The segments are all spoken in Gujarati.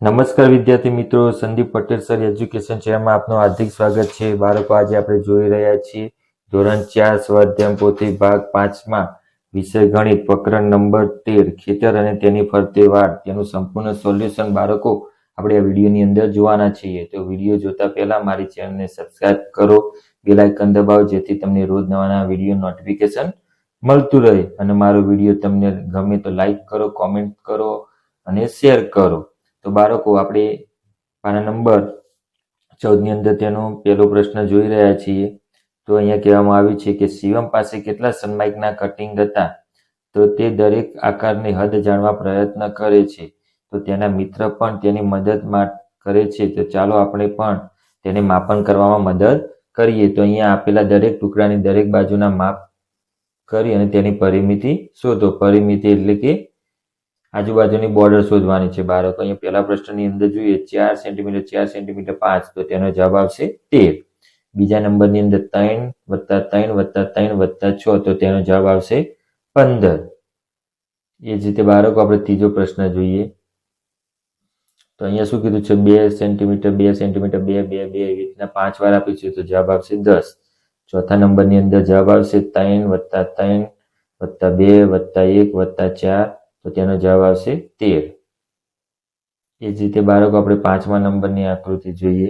નમસ્કાર વિદ્યાર્થી મિત્રો, સંદીપ પટેલ સર એજ્યુકેશન ચેનલમાં આપનું હાર્દિક સ્વાગત છે. બાળકો, આજે આપણે જોઈ રહ્યા છીએ ધોરણ 4 સ્વાધ્યાય પોથી ભાગ 5માં વિષય ગણિત પ્રકરણ નંબર 13 ખેતર અને તેની ફરતે વાડ તેનું સંપૂર્ણ સોલ્યુશન બાળકો આપણે આ વિડીયોની અંદર જોવાના છીએ. તો વિડીયો જોતા પહેલા મારી ચેનલને સબસ્ક્રાઇબ કરો, બેલ આઇકન દબાવો જેથી તમને રોજ નવા વિડીયો નોટિફિકેશન મળતું રહે. અને મારો વિડીયો તમને ગમે તો લાઈક કરો, કોમેન્ટ કરો અને શેર કરો. તો બાળકો, આપણે પાના નંબર 14 ની અંદર તેનો પહેલો પ્રશ્ન જોઈ રહ્યા છીએ. તો અહીંયા કહેવામાં આવ્યું છે કે શિવમ પાસે કેટલા સનમાઇકના કટિંગ હતા? તો તે દરેક આકારની હદ જાણવા પ્રયત્ન કરે છે. તો તેના મિત્ર પણ તેની મદદ કરે છે. તો ચાલો આપણે પણ તેને માપન કરવામાં મદદ કરીએ. તો અહીંયા આપેલા દરેક ટુકડાની દરેક બાજુના માપ કરી અને તેની પરિમિતિ શોધો. પરિમિતિ એટલે કે આજુબાજુની બોર્ડર શોધવાની છે બાળકો. અહીંયા પહેલા પ્રશ્નની અંદર જોઈએ 4 સેન્ટીમીટર 4 સેન્ટીમીટર 5, તો તેનો જવાબ આવશે 13. બીજા નંબરની અંદર 3 + 3 + 3 + 6, તો તેનો જવાબ આવશે 15. એ જ રીતે બાળકો આપણે ત્રીજો પ્રશ્ન જોઈએ. તો અહીંયા શું કીધું છે 2 સેન્ટીમીટર 2 સેન્ટીમીટર 2 2 2 એવી રીતના 5 વાર આપ્યું છે, તો જવાબ આવશે 10. ચોથા નંબરની અંદર જવાબ આવશે 3 + 3 + 2 + 1 + 4, તો તેનો જવાબ આવશે 13. એ જ રીતે બાળકો આપણે પાંચમા નંબરની આકૃતિ જોઈએ.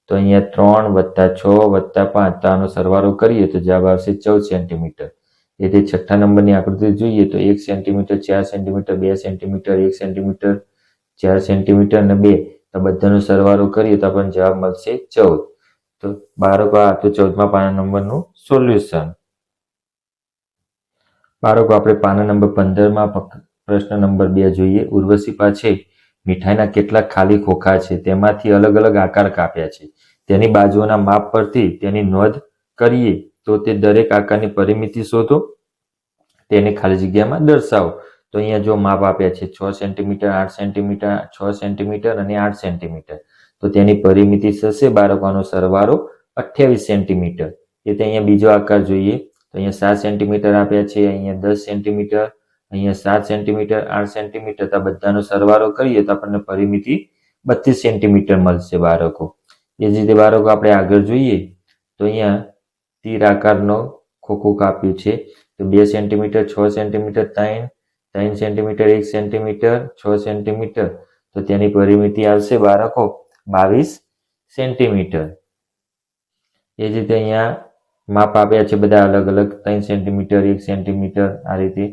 તો અહીંયા 3 + 6 + 5, તો આનો સરવાળો કરીએ તો જવાબ આવશે 14 સેન્ટીમીટર. એ રીતે છઠ્ઠા નંબરની આકૃતિ જોઈએ તો 1 centimetre 4 centimetre 2 centimetre 1 centimetre 4 centimetre અને 2, તો બધાનો સરવાળો કરીએ તો આપણને જવાબ મળશે 14. તો બાળકો, આ તો 14મા પાના નંબરનું સોલ્યુશન. બાળકો આપણે પાના નંબર 15માં પ્રશ્ન નંબર 2 જોઈએ. ઉર્વશી પાસે મીઠાઈના કેટલાક ખાલી ખોખા છે, તેમાંથી અલગ અલગ આકાર કાપ્યા છે. તેની બાજુઓના માપ પરથી તેની નોંધ કરીએ તો તે દરેક આકારની પરિમિતિ શોધો, તેને ખાલી જગ્યામાં દર્શાવો. તો અહીંયા જો માપ આપ્યા છે 6 સેન્ટીમીટર 8 સેન્ટીમીટર 6 સેન્ટીમીટર અને 8 સેન્ટીમીટર, તો તેની પરિમિતિ થશે બાળકોનો સરવાળો 28 સેન્ટીમીટર. એ તો અહીંયા બીજો આકાર જોઈએ. તો અહીંયા 7 સેન્ટીમીટર આપ્યા છે, અહીંયા 10 સેન્ટીમીટર, અહીંયા 7 સેન્ટીમીટર 8 સેન્ટીમીટર, તો બધાનો સરવાળો કરીએ તો આપણને પરિમિતિ 32 સેન્ટીમીટર મળશે બાળકો. એ જ રીતે બાળકો આપણે આગળ જોઈએ તો અહીંયા તીર આકારનો ખોખું કાપ્યું છે. તો 2 centimetre 6 centimetre 3 centimetre 1 centimetre 6 centimetre, તો તેની પરિમિતિ આવશે બાળકો 22 સેન્ટીમીટર. એ જ રીતે અહીંયા માપ આપ્યા છે બધા અલગ અલગ 3 સેન્ટીમીટર 1 સેન્ટીમીટર આ રીતે,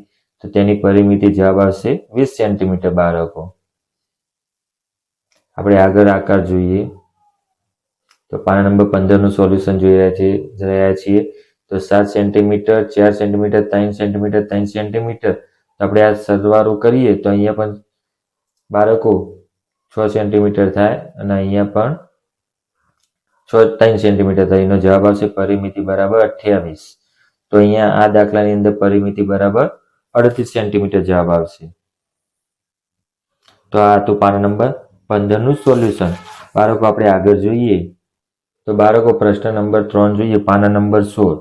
તો તેની પરિમિતિ જવાબ આવશે 20 સેન્ટીમીટર બાળકો. આપણે આગળ આકાર જોઈએ તો પાના નંબર 15નું સોલ્યુશન જોઈ રહ્યા છીએ. તો 7 સેન્ટીમીટર 4 સેન્ટીમીટર 3 સેન્ટીમીટર 3 સેન્ટીમીટર, તો આપણે આ સરવાળો કરીએ તો અહીંયા પણ બાળકો 6 સેન્ટીમીટર થાય અને અહીંયા પણ 3 સેન્ટીમીટર થાય. એનો જવાબ આવશે પરિમિતિ બરાબર 28. તો અહીંયા આ દાખલાની અંદર પરિમિતિ બરાબર 38 સેન્ટીમીટર જવાબ આવશે. તો આ તો પાના નંબર 15નું સોલ્યુશન. બાળકો આપણે આગળ જોઈએ તો બાળકો પ્રશ્ન નંબર 3 જોઈએ. પાના નંબર 16.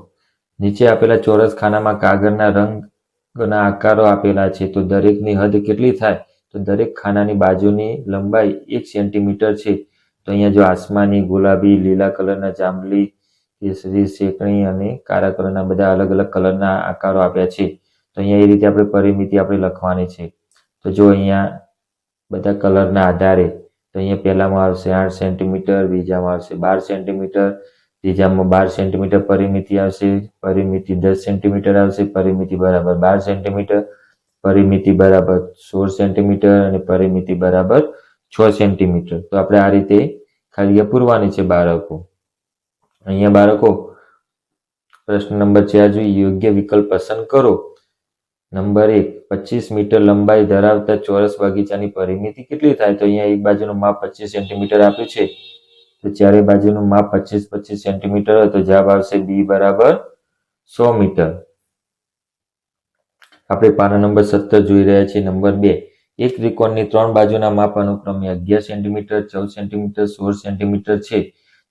નીચે આપેલા ચોરસ ખાનામાં કાગળના રંગના આકારો આપેલા છે, તો દરેકની હદ કેટલી થાય? તો દરેક ખાનાની બાજુની લંબાઈ 1 સેન્ટીમીટર છે. તો અહીંયા જો આસમાની, ગુલાબી, લીલા કલરના, જાંબલી, કેસરી, શેકણી અને કાળા કલરના બધા અલગ અલગ કલરના આકારો આપ્યા છે. તો અહીંયા એ રીતે આપણે પરિમિતિ આપણે લખવાની છે. તો જો અહીંયા બધા કલરના આધારે તો અહીંયા પહેલામાં આવશે 8 સેન્ટીમીટર, બીજામાં આવશે 12 સેન્ટીમીટર, ત્રીજામાં 12 સેન્ટીમીટર પરિમિતિ આવશે, પરિમિતિ 10 સેન્ટીમીટર આવશે, પરિમિતિ બરાબર 12 સેન્ટીમીટર, પરિમિતિ બરાબર 16 સેન્ટીમીટર અને પરિમિતિ બરાબર 6 સેન્ટીમીટર. તો આપણે આ રીતે ખાલી પૂરવાની છે બાળકો. અહીંયા બાળકો પ્રશ્ન નંબર 4 જોઈએ. યોગ્ય વિકલ્પ પસંદ કરો. નંબર 1, 25 મીટર લંબાઈ ધરાવતા ચોરસ બગીચાની પરિમિતિ કેટલી થાય? તો અહીંયા એક બાજુનું માપ 25 સેન્ટીમીટર આપ્યું છે, તો ચારે બાજુનું માપ 25 સેન્ટીમીટર હોય તો જવાબ આવશે B બરાબર 100 મીટર. આપણે પાના નંબર 17 જોઈ રહ્યા છીએ. નંબર 2, એક ત્રિકોણની 3 બાજુના માપ અનુક્રમે 11 સેન્ટીમીટર 14 સેન્ટીમીટર 16 સેન્ટીમીટર છે,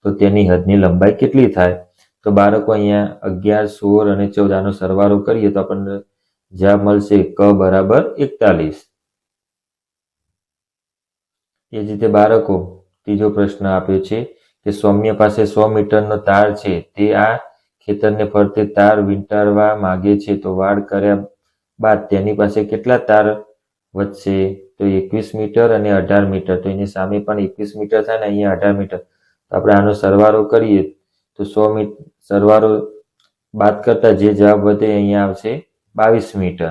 તો તેની હદની લંબાઈ કેટલી થાય? તો બાળકો અહીંયા 11 16 અને 14 આનો સરવાળો કરીએ તો આપણને જવાબ મળશે ક બરાબર 41. એ જ રીતે બાળકો ત્રીજો પ્રશ્ન આપ્યો છે કે સૌમ્ય પાસે 100 મીટરનો તાર છે, તે આ ખેતરને ફરતે તાર વીંટાળવા માંગે છે, તો વાડ કર્યા બાદ તેની પાસે કેટલા તાર વધશે? તો 21 મીટર અને 18 મીટર. તો એની સામે પણ 21 મીટર થાય ને અહીંયા 18 મીટર. તો આપણે આનો સરવાળો કરીએ તો 100 મીટર સરવાળો બાદ કરતા જે જવાબ વધે અહીંયા આવશે 22 મીટર.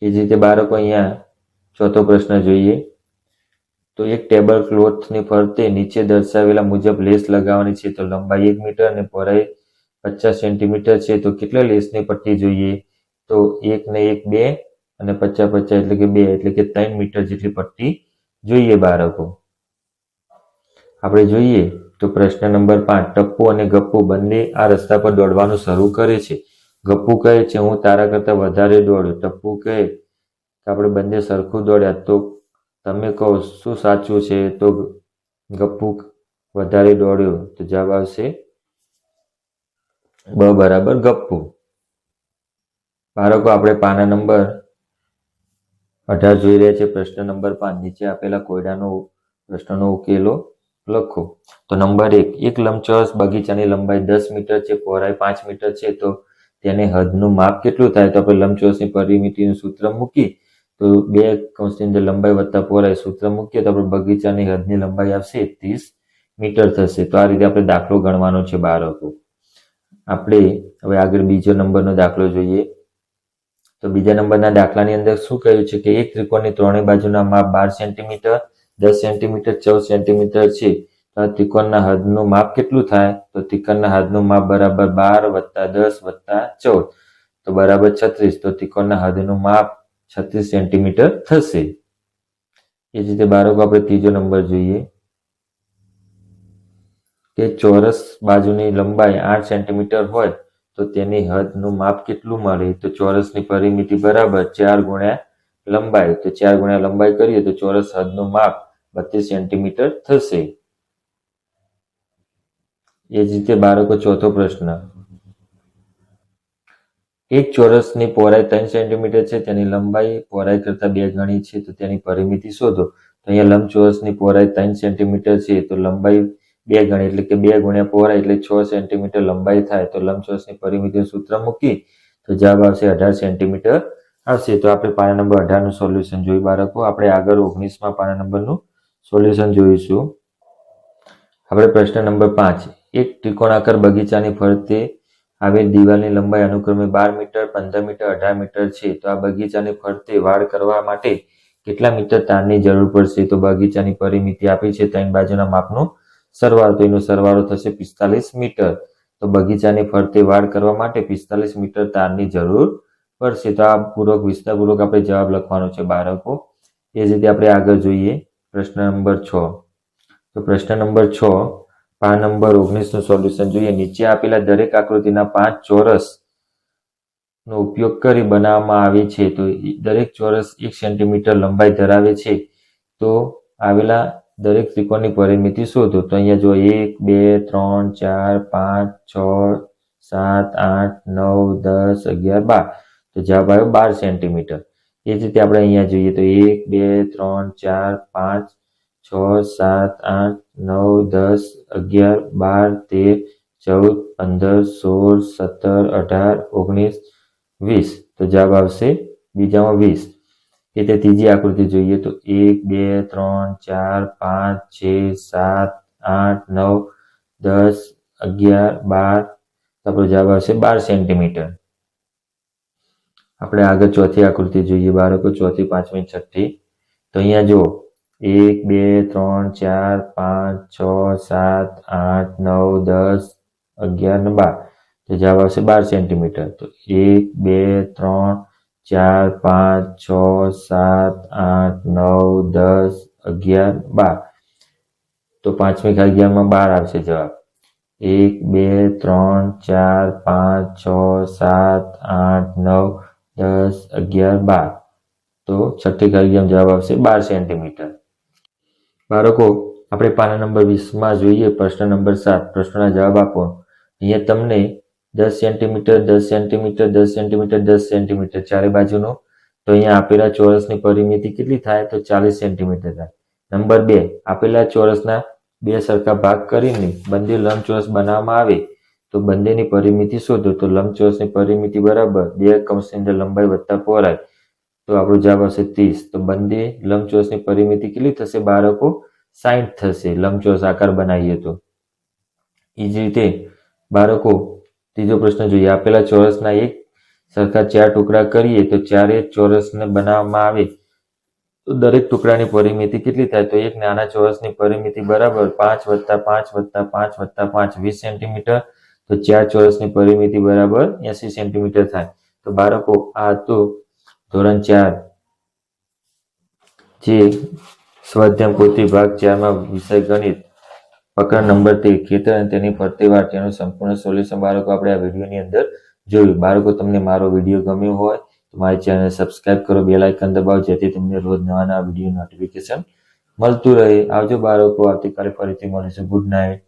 એ જ રીતે બાળકો અહીંયા ચોથો પ્રશ્ન જોઈએ તો એક ટેબલ ક્લોથની ફરતે નીચે દર્શાવેલા મુજબ લેસ લગાવવાની છે, તો લંબાઈ 1 મીટર અને પહોળાઈ 50 સેન્ટીમીટર છે, તો કેટલા લેસની પટ્ટી જોઈએ? તો 1 ને 1 2 અને 50 50 એટલે કે 2 એટલે કે 3 મીટર જેટલી પટ્ટી જોઈએ બાળકો. આપણે જોઈએ તો પ્રશ્ન નંબર 5 ટપ્પુ અને ગપ્પુ બંને આ રસ્તા પર દોડવાનું શરૂ કરે છે. ગપ્પુ કહે છે હું તારા કરતા વધારે દોડ્યો. ટપ્પુ કહે કે આપણે બંને સરખું દોડ્યા, તો તમે કહો શું સાચું છે? તો ગપ્પુ વધારે દોડ્યો. તો જવાબ આવશે બ બરાબર ગપ્પુ. બાળકો આપણે પાના નંબર 18 જોઈ રહ્યા છે. પ્રશ્ન નંબર 5 નીચે આપેલા કોયડાનો પ્રશ્નનો ઉકેલો લખો. તો નંબર 1 એક લંબચોરસ બગીચાની લંબાઈ 10 મીટર છે, પહોળાઈ 5 મીટર છે, તો તેને હદનું માપ કેટલું થાય? તો આપણે લંબચોરસની પરિમિતિનું સૂત્ર મૂકી તો 2 કૌંસની અંદર લંબાઈ વત્તા પહોળાઈ સૂત્ર મૂકીએ તો આપણે બગીચાની હદની લંબાઈ આવશે 30 મીટર થશે. તો આ રીતે આપણે દાખલો ગણવાનો છે બાળકો. આપણે હવે આગળ બીજો નંબરનો દાખલો જોઈએ. તો બીજા નંબરના દાખલાની અંદર શું કહ્યું છે કે એક ત્રિકોણની ત્રણેય બાજુના માપ 12 સેન્ટીમીટર 10 સેન્ટીમીટર 14 સેન્ટીમીટર છે, તો આ ત્રિકોણના હદનું માપ કેટલું થાય? તો ત્રિકોણના હદનું માપ બરાબર 12 વત્તા 10 વત્તા 14 તો બરાબર 36. તો ત્રિકોણના હદનું માપ 36 સેન્ટીમીટર થશે. એ જ રીતે બાળકો આપણે ત્રીજો નંબર જોઈએ કે ચોરસ બાજુની લંબાઈ 8 સેન્ટીમીટર હોય તો તેની હદનું માપ કેટલું મળે? તો ચોરસની પરિમિતિ બરાબર 4 ગુણ્યા લંબાઈ. તો 4 ગુણ્યા લંબાઈ કરીએ તો ચોરસ હદનું માપ 32 સેન્ટીમીટર થશે. એ જ રીતે બાળકો ચોથો પ્રશ્ન એક ચોરસની પહોળાઈ 3 સેન્ટીમીટર છે, તેની લંબાઈ પહોળાઈ કરતા 2 ગણી છે, તો તેની પરિમિતિ શોધો. તો અહીંયા લંબચોરસની પહોળાઈ 3 સેન્ટીમીટર છે, તો લંબાઈ 2 ગણી એટલે કે 2 ગુણ્યા પહોળાઈ એટલે 6 સેન્ટીમીટર લંબાઈ થાય. તો લંબચોરસની પરિમિતિનું સૂત્ર મૂકી તો જવાબ આવશે 18 સેન્ટીમીટર આવશે. તો આપણે પાના નંબર 18 નું સોલ્યુશન જોઈ બાળકો. આપણે આગળ 19માં પાના નંબરનું સોલ્યુશન જોઈશું. આપણે પ્રશ્ન નંબર 5 એક ત્રિકોણાકાર બગીચાની ફરતે આવેલ દિવાલની લંબાઈ અનુક્રમે 12 મીટર 15 મીટર 18 મીટર છે, તો આ બગીચાની ફરતે વાડ કરવા માટે કેટલા મીટર તારની જરૂર પડશે? તો બગીચાની પરિમિતિ આપી છે 3 બાજુના માપનો સરવાળો, તો એનો સરવાળો થશે 45 મીટર. તો બગીચાની ફરતે વાડ કરવા માટે 45 મીટર તારની જરૂર પડશે. તો આ વિસ્તારપૂર્વક આપણે જવાબ લખવાનો છે બાળકો. એ જ રીતે આપણે આગળ જોઈએ પ્રશ્ન નંબર 6. તો પ્રશ્ન નંબર 6 પાના નંબર 19 નું સોલ્યુશન જોઈએ. નીચે આપેલા દરેક આકૃતિના 5 ચોરસ નો ઉપયોગ કરી બનાવવામાં આવી છે, તો દરેક ચોરસ 1 સેન્ટીમીટર લંબાઈ ધરાવે છે, તો આવેલા દરેક ત્રિકોણની પરિમિતિ શોધો. તો અહીંયા જો 1 2 3 4 5 6 7 8 9 10 11 12 તો જવાબ આવ્યો 12 સેન્ટીમીટર. એ જ રીતે આપણે અહીંયા જોઈએ તો 1 2 3 4 5 6 7 8 9 10 11 12 13 14 15 16 17 18 19 20 તો જવાબ આવશે બીજામાં 20. એ તે ત્રીજી આકૃતિ જોઈએ તો 1 2 3 4 5 6 7 8 9 10 11 12 તો આપણો જવાબ આવશે 12 સેન્ટીમીટર. આપણે આગળ ચોથી આકૃતિ જોઈએ બાળકો. ચોથી, પાંચમી, છઠ્ઠી. તો અહીંયા જો 1 2 3 4 5 6 7 8 9 10 11 12 તો જવાબ આવશે 12 સેન્ટીમીટર. તો 1 2 3 4 5 6 7 8 9 10 11 12 તો પાંચમી ખાલીમાં 12 આવશે જવાબ. 1 2 3 4 5 6 7 8 9 10 11 12 તો છઠ્ઠી ખાલીમાં જવાબ આવશે 12 સેન્ટીમીટર. બાળકો આપણે પાના નંબર 20માં જોઈએ પ્રશ્ન નંબર 7. પ્રશ્નના જવાબ આપો. અહીંયા તમને 10 સેન્ટીમીટર 10 સેન્ટીમીટર 10 સેન્ટીમીટર 10 સેન્ટીમીટર ચારે બાજુનો તો અહીંયા આપેલા ચોરસની પરિમિતિ કેટલી થાય? તો 40 સેન્ટીમીટર થાય. નંબર 2, આપેલા ચોરસના બે સરખા ભાગ કરીને બંને લંબચોરસ બનાવવામાં આવે તો બંનેની પરિમિતિ શોધો. તો લંબચોરસની પરિમિતિ બરાબર 2 કૌંસની અંદર લંબાઈ વત્તા પહોળાઈ, તો આપણો જવાબ આવશે 30. તો બંને લંબચોરસની પરિમિતિ કેટલી થશે બાળકો? 60 થશે લંબચોરસ આકાર બનાવીએ તો. એ જ રીતે બાળકો ત્રીજો પ્રશ્ન જોઈએ. આપેલા ચોરસના એક સરખા 4 ટુકડા કરીએ તો ચારે ચોરસને બનાવવામાં આવે તો દરેક ટુકડાની પરિમિતિ કેટલી થાય? તો એક નાના ચોરસની પરિમિતિ બરાબર 5 વત્તા 5 વત્તા 5 વત્તા 5 20 સેન્ટીમીટર. તો 4 ચોરસની પરિમિતિ બરાબર 80 સેન્ટીમીટર થાય. તો બાળકો આ હતું ધોરણ 4 જે સ્વાધ્યાય પોથી ભાગ 4માં વિષય ગણિત પ્રકરણ નંબર 13 ખેતર અને તેની ફરતી વાર તેનું સંપૂર્ણ સોલ્યુશન બાળકો આપણે આ વિડીયોની અંદર જોયું. બાળકો તમને મારો વિડીયો ગમ્યો હોય તો મારી ચેનલ સબસ્ક્રાઇબ કરો, બેલ આઇકન દબાવો જેથી તમને રોજ નવા નવા વિડીયો નોટિફિકેશન મળતું રહે. આવજો બાળકો, આવતીકાલે ફરીથી મળીશું. Good night.